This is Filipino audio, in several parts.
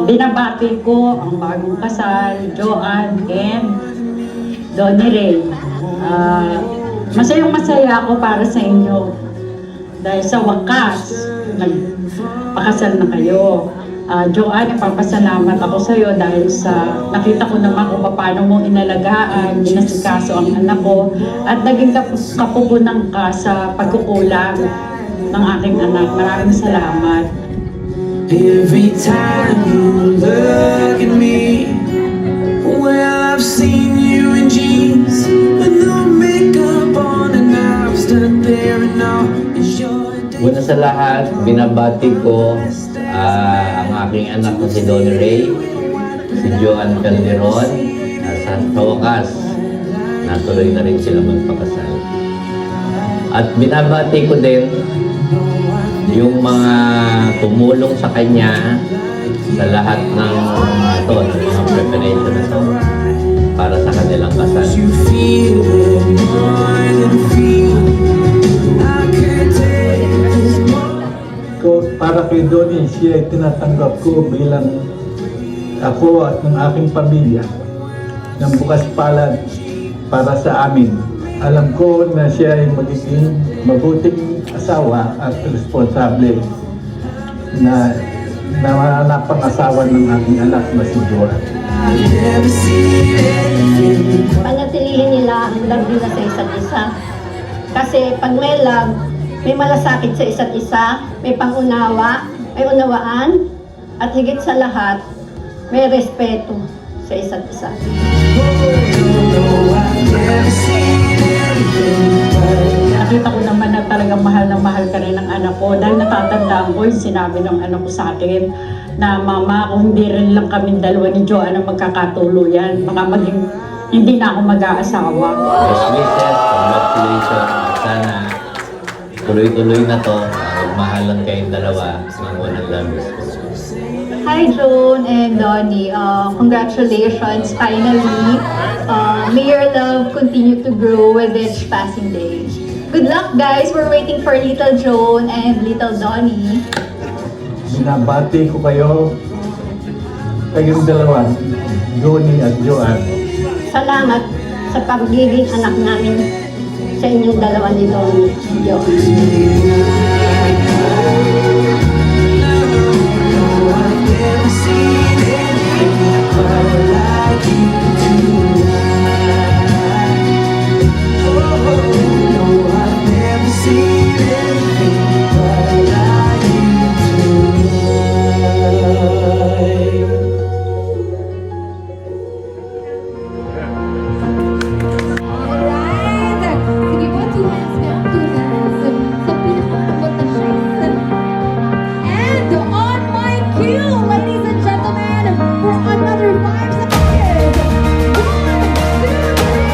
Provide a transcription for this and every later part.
Binabati ko ang bagong kasal, Joanne and Donnie Ray. Masayang masaya ako para sa inyo dahil sa wakas nagpakasal na kayo. Joanne, papasalamat ako sa iyo dahil sa nakita ko naman kung paano mo inalagaan, inasikaso ang anak ko, at naging kapugunan ka sa pagkukulang ng aking anak. Maraming salamat. Every time you look at me, well, I've seen you in jeans with no makeup on, and I've stood there and all is your day. Una sa lahat, binabati ko ang aking anak na si Donnie Ray, si Joanne Calderon, sa wakas, natuloy na rin sila magpakasal. At binabati ko din yung mga tumulong sa kanya sa lahat ng mga preparation na to para sa kanilang kasal. You feel it more than feel. I can't take this more. Ko, para kay Donnie, siya ay tinatanggap ko bilang ako at ng aking pamilya ng bukas palad para sa amin. Alam ko na siya ay magiging mabuting asawa at responsable na napang-asawa ng aking anak na si Joanne. I've never seen anything. Panatilihin nila ang love nila sa isa't isa. Kasi pag may love, may malasakit sa isa't isa, may pangunawa, may unawaan, at higit sa lahat, may respeto sa isa't isa. Nakita ko naman na talagang mahal na mahal ka rin ng anak ko dahil natatandaan ko yung sinabi ng anak ko sa akin na mama, kung hindi rin lang kami dalawa ni Joanne ang magkakatuluyan, baka maging hindi na ako mag-aasawa. Best wishes, congratulations. Sana tuloy-tuloy na to. Magmahalan kayong dalawa ng walang labis. Hi, Joan and Donnie. Congratulations, finally. May your love continue to grow with each passing day. Good luck, guys. We're waiting for little Joan and little Donnie. Binabati ko kayong dalawa, Donnie at Joanne. Salamat sa pagiging anak namin sa inyong dalawa ni Donnie and Joanne. I've never seen anything quite like you tonight. Oh, no, I've never seen anything quite like you tonight. Alright! Sige po, 2 hands ma'am, 2 hands. Sa pinakaabot na siya. And on my cue, ladies and gentlemen, for another 5 seconds. 1, 2, 3,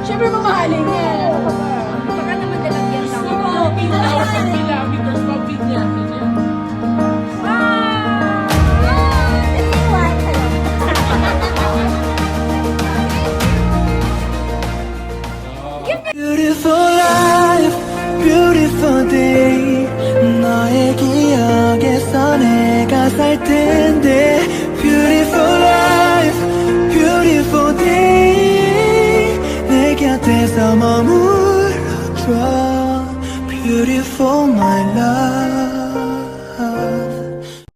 Siyempre mamahalin niya. Baka naman lalagyan lang. Kilometers pa niya. Beautiful life, beautiful day. 너의 기억에서 내가 살 텐데. Beautiful life, beautiful day. 내 곁에서 머물 natural, beautiful, my love.